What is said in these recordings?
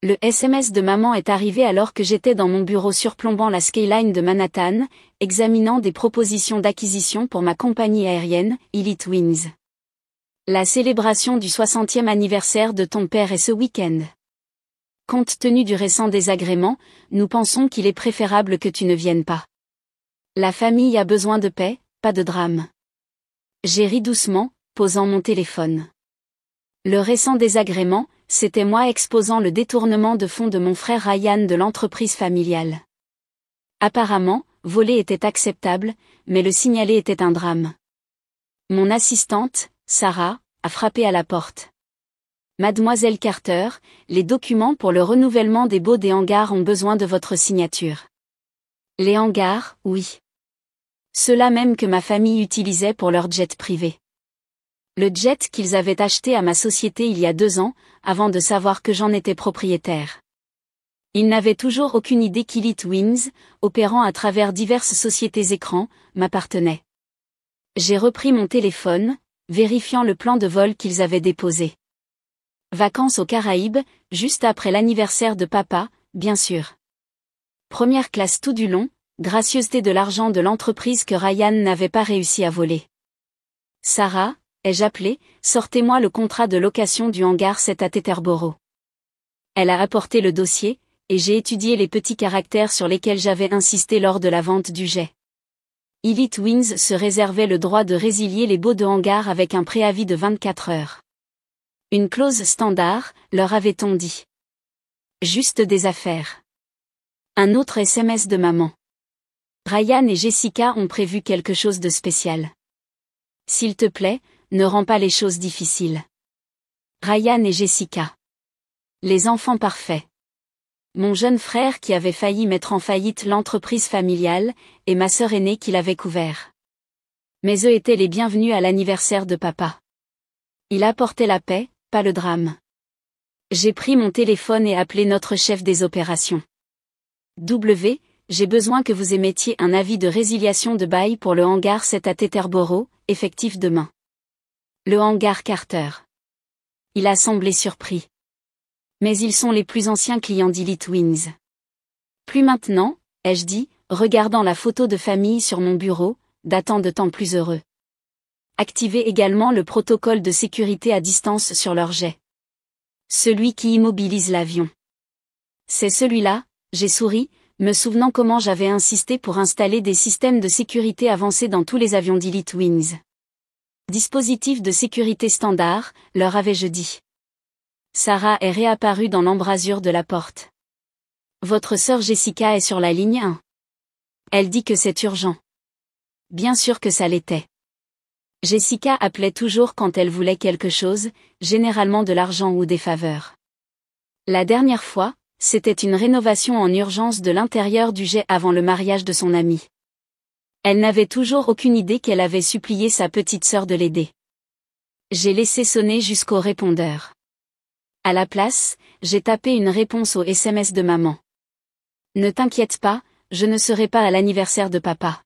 Le SMS de maman est arrivé alors que j'étais dans mon bureau surplombant la skyline de Manhattan, examinant des propositions d'acquisition pour ma compagnie aérienne, Elite Wings. La célébration du 60e anniversaire de ton père est ce week-end. Compte tenu du récent désagrément, nous pensons qu'il est préférable que tu ne viennes pas. La famille a besoin de paix, pas de drame. J'ai ri doucement, posant mon téléphone. Le récent désagrément, c'était moi exposant le détournement de fonds de mon frère Ryan de l'entreprise familiale. Apparemment, voler était acceptable, mais le signaler était un drame. Mon assistante, Sarah, a frappé à la porte. Mademoiselle Carter, les documents pour le renouvellement des baux des hangars ont besoin de votre signature. Les hangars, oui. Ceux-là même que ma famille utilisait pour leur jet privé. Le jet qu'ils avaient acheté à ma société il y a 2 ans, avant de savoir que j'en étais propriétaire. Ils n'avaient toujours aucune idée qu'Elite Wings, opérant à travers diverses sociétés écrans, m'appartenait. J'ai repris mon téléphone, vérifiant le plan de vol qu'ils avaient déposé. Vacances aux Caraïbes, juste après l'anniversaire de papa, bien sûr. Première classe tout du long, gracieuseté de l'argent de l'entreprise que Ryan n'avait pas réussi à voler. Sarah, ai-je appelé, sortez-moi le contrat de location du hangar 7 à Teterboro. Elle a apporté le dossier, et j'ai étudié les petits caractères sur lesquels j'avais insisté lors de la vente du jet. Elite Wings se réservait le droit de résilier les baux de hangar avec un préavis de 24 heures. Une clause standard, leur avait-on dit. Juste des affaires. Un autre SMS de maman. Ryan et Jessica ont prévu quelque chose de spécial. S'il te plaît, ne rends pas les choses difficiles. Ryan et Jessica. Les enfants parfaits. Mon jeune frère qui avait failli mettre en faillite l'entreprise familiale, et ma sœur aînée qui l'avait couvert. Mais eux étaient les bienvenus à l'anniversaire de papa. Il apportait la paix, pas le drame. J'ai pris mon téléphone et appelé notre chef des opérations. J'ai besoin que vous émettiez un avis de résiliation de bail pour le hangar 7 à Teterboro, effectif demain. Le hangar Carter. Il a semblé surpris. Mais ils sont les plus anciens clients d'Elite Wings. Plus maintenant, ai-je dit, regardant la photo de famille sur mon bureau, datant de temps plus heureux. Activez également le protocole de sécurité à distance sur leur jet. Celui qui immobilise l'avion. C'est celui-là, j'ai souri, me souvenant comment j'avais insisté pour installer des systèmes de sécurité avancés dans tous les avions d'Elite Wings. Dispositif de sécurité standard, leur avais-je dit. Sarah est réapparue dans l'embrasure de la porte. Votre sœur Jessica est sur la ligne 1. Elle dit que c'est urgent. Bien sûr que ça l'était. Jessica appelait toujours quand elle voulait quelque chose, généralement de l'argent ou des faveurs. La dernière fois, c'était une rénovation en urgence de l'intérieur du jet avant le mariage de son amie. Elle n'avait toujours aucune idée qu'elle avait supplié sa petite sœur de l'aider. J'ai laissé sonner jusqu'au répondeur. À la place, j'ai tapé une réponse au SMS de maman. Ne t'inquiète pas, je ne serai pas à l'anniversaire de papa.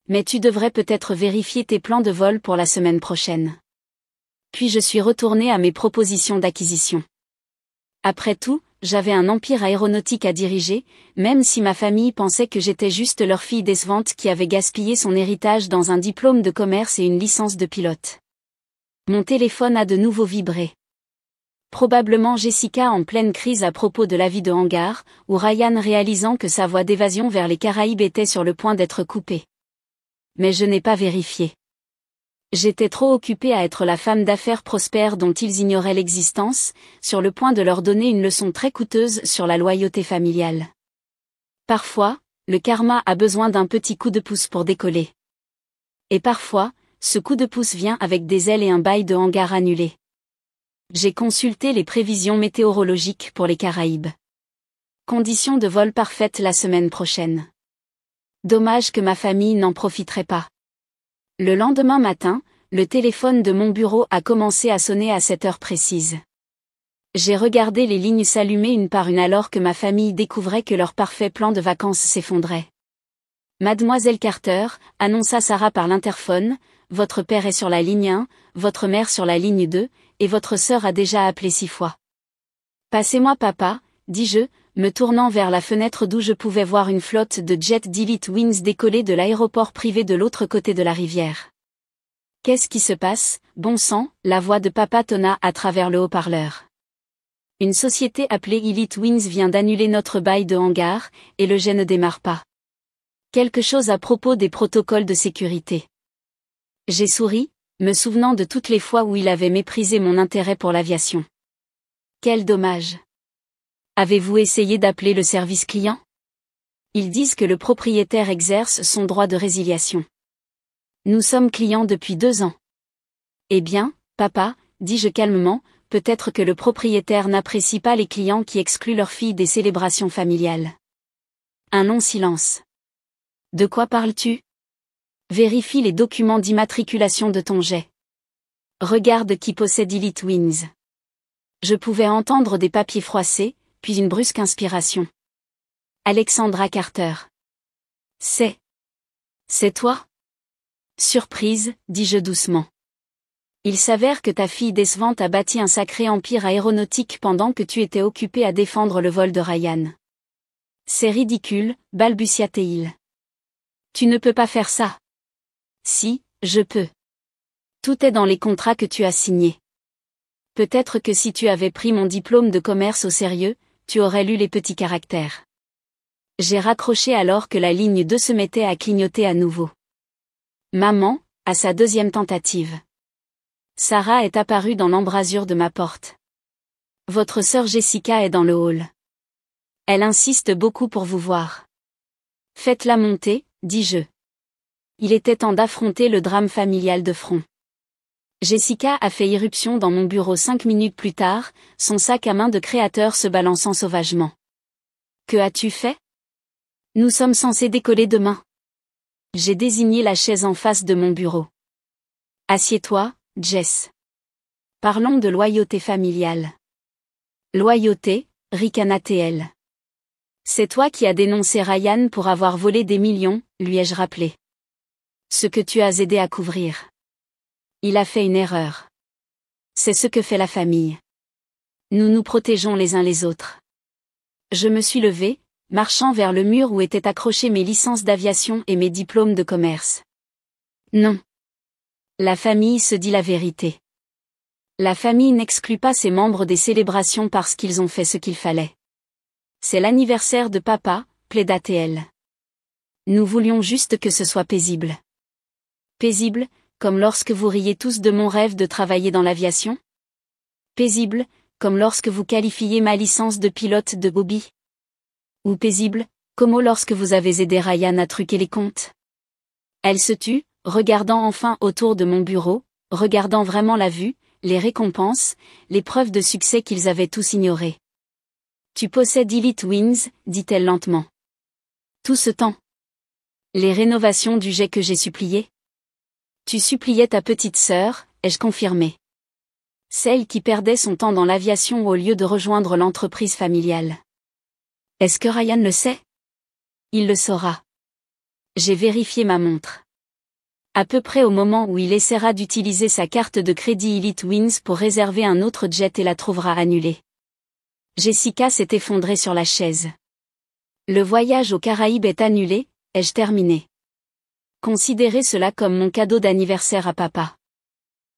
Mais tu devrais peut-être vérifier tes plans de vol pour la semaine prochaine. Puis je suis retournée à mes propositions d'acquisition. Après tout, j'avais un empire aéronautique à diriger, même si ma famille pensait que j'étais juste leur fille décevante qui avait gaspillé son héritage dans un diplôme de commerce et une licence de pilote. Mon téléphone a de nouveau vibré. Probablement Jessica en pleine crise à propos de l'avis de hangar, ou Ryan réalisant que sa voie d'évasion vers les Caraïbes était sur le point d'être coupée. Mais je n'ai pas vérifié. J'étais trop occupée à être la femme d'affaires prospère dont ils ignoraient l'existence, sur le point de leur donner une leçon très coûteuse sur la loyauté familiale. Parfois, le karma a besoin d'un petit coup de pouce pour décoller. Et parfois, ce coup de pouce vient avec des ailes et un bail de hangar annulé. J'ai consulté les prévisions météorologiques pour les Caraïbes. Conditions de vol parfaites la semaine prochaine. Dommage que ma famille n'en profiterait pas. Le lendemain matin, le téléphone de mon bureau a commencé à sonner à cette heure précise. J'ai regardé les lignes s'allumer une par une alors que ma famille découvrait que leur parfait plan de vacances s'effondrait. Mademoiselle Carter, annonça Sarah par l'interphone, votre père est sur la ligne 1, votre mère sur la ligne 2, et votre sœur a déjà appelé 6 fois. Passez-moi papa, dis-je, me tournant vers la fenêtre d'où je pouvais voir une flotte de jets d'Elite Wings décoller de l'aéroport privé de l'autre côté de la rivière. Qu'est-ce qui se passe, bon sang, la voix de papa tonna à travers le haut-parleur. Une société appelée Elite Wings vient d'annuler notre bail de hangar, et le jet ne démarre pas. Quelque chose à propos des protocoles de sécurité. J'ai souri, me souvenant de toutes les fois où il avait méprisé mon intérêt pour l'aviation. Quel dommage. Avez-vous essayé d'appeler le service client? Ils disent que le propriétaire exerce son droit de résiliation. Nous sommes clients depuis 2 ans. Eh bien, papa, dis-je calmement, peut-être que le propriétaire n'apprécie pas les clients qui excluent leur fille des célébrations familiales. Un long silence. De quoi parles-tu? Vérifie les documents d'immatriculation de ton jet. Regarde qui possède Elite Wings. Je pouvais entendre des papiers froissés, puis une brusque inspiration. Alexandra Carter. C'est toi? Surprise, dis-je doucement. Il s'avère que ta fille décevante a bâti un sacré empire aéronautique pendant que tu étais occupé à défendre le vol de Ryan. C'est ridicule, balbutia Teil. Tu ne peux pas faire ça. Si, je peux. Tout est dans les contrats que tu as signés. Peut-être que si tu avais pris mon diplôme de commerce au sérieux, tu aurais lu les petits caractères. J'ai raccroché alors que la ligne 2 se mettait à clignoter à nouveau. Maman, à sa deuxième tentative. Sarah est apparue dans l'embrasure de ma porte. Votre sœur Jessica est dans le hall. Elle insiste beaucoup pour vous voir. Faites-la monter, dis-je. Il était temps d'affronter le drame familial de front. Jessica a fait irruption dans mon bureau 5 minutes plus tard, son sac à main de créateur se balançant sauvagement. Que as-tu fait? Nous sommes censés décoller demain. J'ai désigné la chaise en face de mon bureau. Assieds-toi, Jess. Parlons de loyauté familiale. Loyauté, ricana-t-elle. C'est toi qui as dénoncé Ryan pour avoir volé des millions, lui ai-je rappelé. Ce que tu as aidé à couvrir. Il a fait une erreur. C'est ce que fait la famille. Nous nous protégeons les uns les autres. Je me suis levé, marchant vers le mur où étaient accrochées mes licences d'aviation et mes diplômes de commerce. Non. La famille se dit la vérité. La famille n'exclut pas ses membres des célébrations parce qu'ils ont fait ce qu'il fallait. C'est l'anniversaire de papa, plaida-t-elle. Nous voulions juste que ce soit paisible. Paisible, comme lorsque vous riez tous de mon rêve de travailler dans l'aviation? Paisible, comme lorsque vous qualifiez ma licence de pilote de Bobby? Ou paisible, comme lorsque vous avez aidé Ryan à truquer les comptes? Elle se tut, regardant enfin autour de mon bureau, regardant vraiment la vue, les récompenses, les preuves de succès qu'ils avaient tous ignorées. Tu possèdes Elite Wings, dit-elle lentement. Tout ce temps. Les rénovations du jet que j'ai supplié. Tu suppliais ta petite sœur, ai-je confirmé. Celle qui perdait son temps dans l'aviation au lieu de rejoindre l'entreprise familiale. Est-ce que Ryan le sait? Il le saura. J'ai vérifié ma montre. À peu près au moment où il essaiera d'utiliser sa carte de crédit Elite Wings pour réserver un autre jet et la trouvera annulée. Jessica s'est effondrée sur la chaise. Le voyage aux Caraïbes est annulé, ai-je terminé. Considérez cela comme mon cadeau d'anniversaire à papa.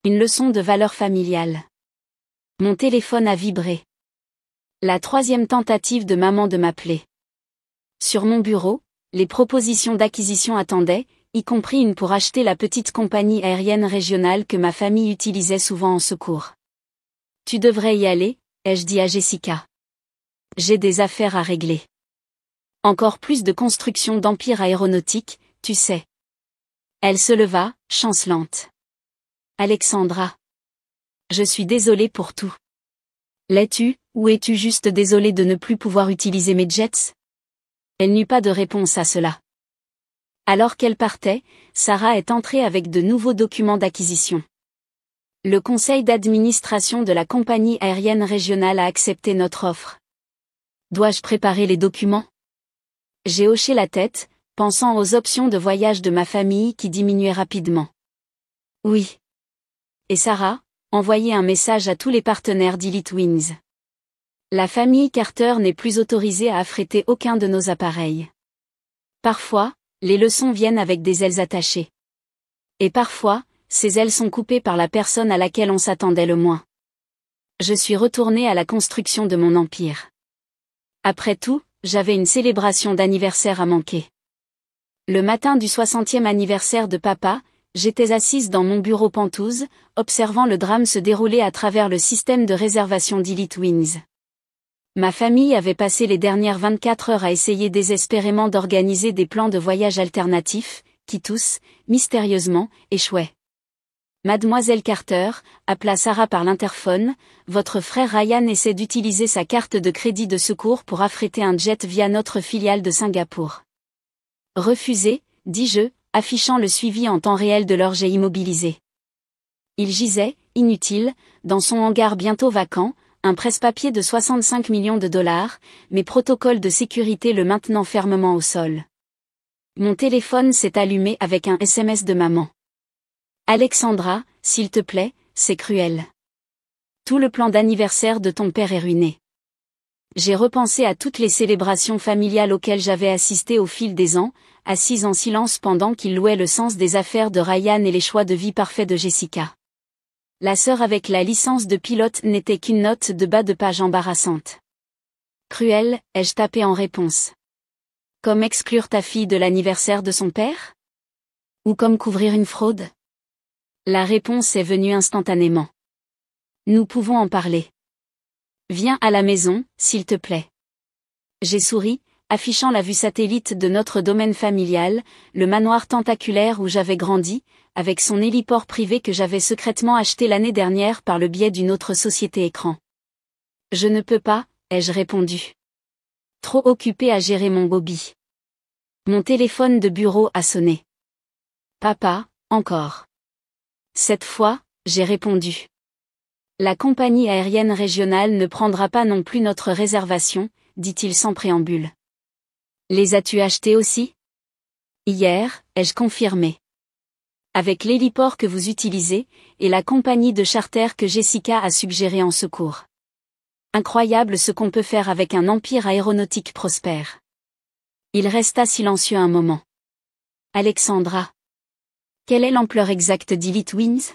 Une leçon de valeur familiale. Mon téléphone a vibré. La 3e tentative de maman de m'appeler. Sur mon bureau, les propositions d'acquisition attendaient, y compris une pour acheter la petite compagnie aérienne régionale que ma famille utilisait souvent en secours. Tu devrais y aller, ai-je dit à Jessica. J'ai des affaires à régler. Encore plus de construction d'empire aéronautique, tu sais. Elle se leva, chancelante. Alexandra. Je suis désolée pour tout. L'es-tu, ou es-tu juste désolée de ne plus pouvoir utiliser mes jets? Elle n'eut pas de réponse à cela. Alors qu'elle partait, Sarah est entrée avec de nouveaux documents d'acquisition. Le conseil d'administration de la compagnie aérienne régionale a accepté notre offre. Dois-je préparer les documents? J'ai hoché la tête, pensant aux options de voyage de ma famille qui diminuaient rapidement. Oui. Et Sarah, envoyez un message à tous les partenaires d'Elite Wings. La famille Carter n'est plus autorisée à affréter aucun de nos appareils. Parfois, les leçons viennent avec des ailes attachées. Et parfois, ces ailes sont coupées par la personne à laquelle on s'attendait le moins. Je suis retournée à la construction de mon empire. Après tout, j'avais une célébration d'anniversaire à manquer. Le matin du 60e anniversaire de papa, j'étais assise dans mon bureau pentouse, observant le drame se dérouler à travers le système de réservation d'Elite Wings. Ma famille avait passé les dernières 24 heures à essayer désespérément d'organiser des plans de voyage alternatifs, qui tous, mystérieusement, échouaient. Mademoiselle Carter, appela Sarah par l'interphone, votre frère Ryan essaie d'utiliser sa carte de crédit de secours pour affréter un jet via notre filiale de Singapour. Refusé, dis-je, affichant le suivi en temps réel de leur jet immobilisé. Il gisait, inutile, dans son hangar bientôt vacant, un presse-papier de 65 millions de dollars, mes protocoles de sécurité le maintenant fermement au sol. Mon téléphone s'est allumé avec un SMS de maman. Alexandra, s'il te plaît, c'est cruel. Tout le plan d'anniversaire de ton père est ruiné. J'ai repensé à toutes les célébrations familiales auxquelles j'avais assisté au fil des ans, assise en silence pendant qu'il louait le sens des affaires de Ryan et les choix de vie parfaits de Jessica. La sœur avec la licence de pilote n'était qu'une note de bas de page embarrassante. Cruel, ai-je tapé en réponse. Comme exclure ta fille de l'anniversaire de son père? Ou comme couvrir une fraude? La réponse est venue instantanément. Nous pouvons en parler. Viens à la maison, s'il te plaît. J'ai souri, affichant la vue satellite de notre domaine familial, le manoir tentaculaire où j'avais grandi, avec son héliport privé que j'avais secrètement acheté l'année dernière par le biais d'une autre société écran. Je ne peux pas, ai-je répondu. Trop occupé à gérer mon Bobby. Mon téléphone de bureau a sonné. Papa, encore. Cette fois, j'ai répondu. La compagnie aérienne régionale ne prendra pas non plus notre réservation, dit-il sans préambule. Les as-tu achetés aussi? Hier, ai-je confirmé. Avec l'héliport que vous utilisez, et la compagnie de charter que Jessica a suggéré en secours. Incroyable ce qu'on peut faire avec un empire aéronautique prospère. Il resta silencieux un moment. Alexandra. Quelle est l'ampleur exacte d'Elite Wings?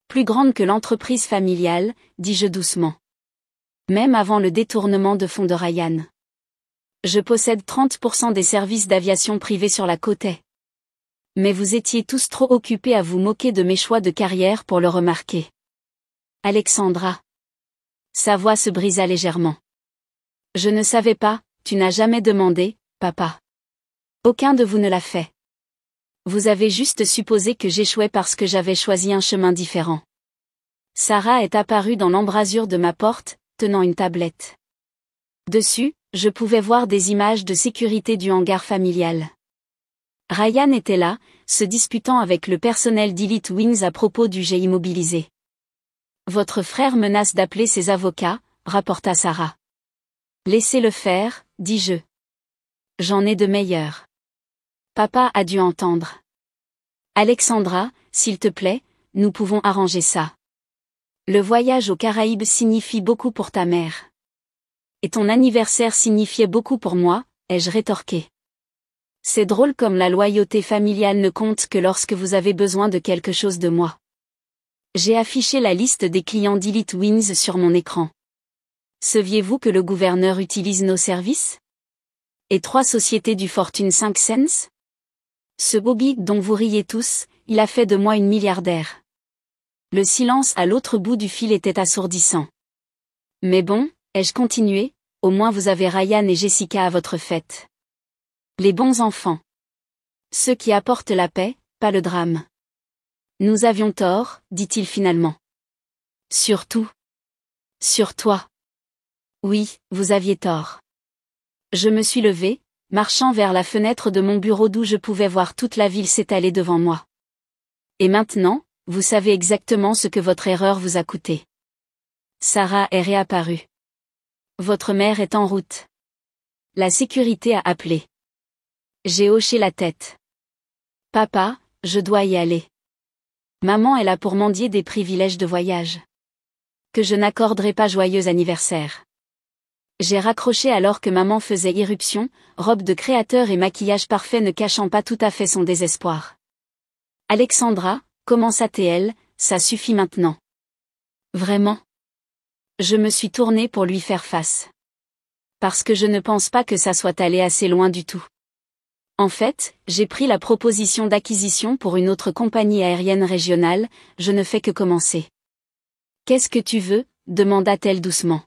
Plus grande que l'entreprise familiale, dis-je doucement. Même avant le détournement de fonds de Ryan. Je possède 30% des services d'aviation privée sur la côte est. Mais vous étiez tous trop occupés à vous moquer de mes choix de carrière pour le remarquer. Alexandra. Sa voix se brisa légèrement. Je ne savais pas, tu n'as jamais demandé, papa. Aucun de vous ne l'a fait. Vous avez juste supposé que j'échouais parce que j'avais choisi un chemin différent. Sarah est apparue dans l'embrasure de ma porte, tenant une tablette. Dessus, je pouvais voir des images de sécurité du hangar familial. Ryan était là, se disputant avec le personnel d'Elite Wings à propos du jet immobilisé. Votre frère menace d'appeler ses avocats, rapporta Sarah. Laissez-le faire, dis-je. J'en ai de meilleurs. Papa a dû entendre. Alexandra, s'il te plaît, nous pouvons arranger ça. Le voyage aux Caraïbes signifie beaucoup pour ta mère. Et ton anniversaire signifiait beaucoup pour moi, ai-je rétorqué. C'est drôle comme la loyauté familiale ne compte que lorsque vous avez besoin de quelque chose de moi. J'ai affiché la liste des clients d'Elite Wings sur mon écran. Saviez-vous que le gouverneur utilise nos services? Et 3 sociétés du Fortune 5 Cents? Ce Bobby dont vous riez tous, il a fait de moi une milliardaire. Le silence à l'autre bout du fil était assourdissant. Mais bon, ai-je continué, au moins vous avez Ryan et Jessica à votre fête. Les bons enfants. Ceux qui apportent la paix, pas le drame. Nous avions tort, dit-il finalement. Surtout. Sur toi. Oui, vous aviez tort. Je me suis levée, marchant vers la fenêtre de mon bureau d'où je pouvais voir toute la ville s'étaler devant moi. Et maintenant, vous savez exactement ce que votre erreur vous a coûté. Sarah est réapparue. Votre mère est en route. La sécurité a appelé. J'ai hoché la tête. Papa, je dois y aller. Maman est là pour mendier des privilèges de voyage. Que je n'accorderai pas joyeux anniversaire. J'ai raccroché alors que maman faisait irruption, robe de créateur et maquillage parfait ne cachant pas tout à fait son désespoir. Alexandra, commença-t-elle, ça suffit maintenant. Vraiment? Je me suis tournée pour lui faire face. Parce que je ne pense pas que ça soit allé assez loin du tout. En fait, j'ai pris la proposition d'acquisition pour une autre compagnie aérienne régionale, je ne fais que commencer. Qu'est-ce que tu veux? Demanda-t-elle doucement.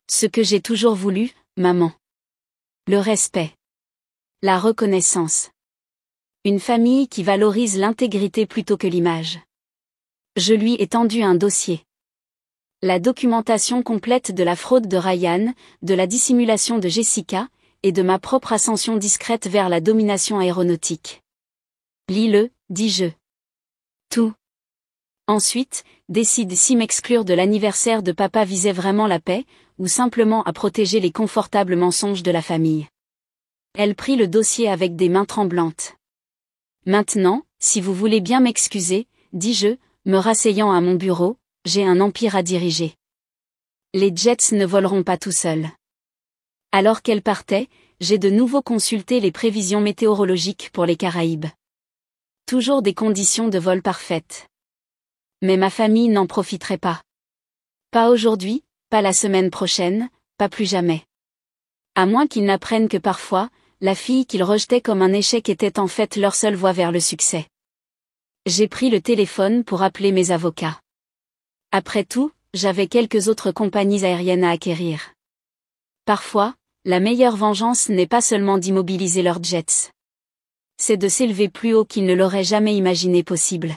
Ce que j'ai toujours voulu, maman. Le respect. La reconnaissance. Une famille qui valorise l'intégrité plutôt que l'image. Je lui ai tendu un dossier. La documentation complète de la fraude de Ryan, de la dissimulation de Jessica, et de ma propre ascension discrète vers la domination aéronautique. Lis-le, dis-je. Tout. Ensuite, décide si m'exclure de l'anniversaire de papa visait vraiment la paix, ou simplement à protéger les confortables mensonges de la famille. Elle prit le dossier avec des mains tremblantes. Maintenant, si vous voulez bien m'excuser, dis-je, me rasseyant à mon bureau, j'ai un empire à diriger. Les jets ne voleront pas tout seuls. Alors qu'elle partait, j'ai de nouveau consulté les prévisions météorologiques pour les Caraïbes. Toujours des conditions de vol parfaites. Mais ma famille n'en profiterait pas. Pas aujourd'hui, pas la semaine prochaine, pas plus jamais. À moins qu'ils n'apprennent que parfois, la fille qu'ils rejetaient comme un échec était en fait leur seule voie vers le succès. J'ai pris le téléphone pour appeler mes avocats. Après tout, j'avais quelques autres compagnies aériennes à acquérir. Parfois, la meilleure vengeance n'est pas seulement d'immobiliser leurs jets. C'est de s'élever plus haut qu'ils ne l'auraient jamais imaginé possible.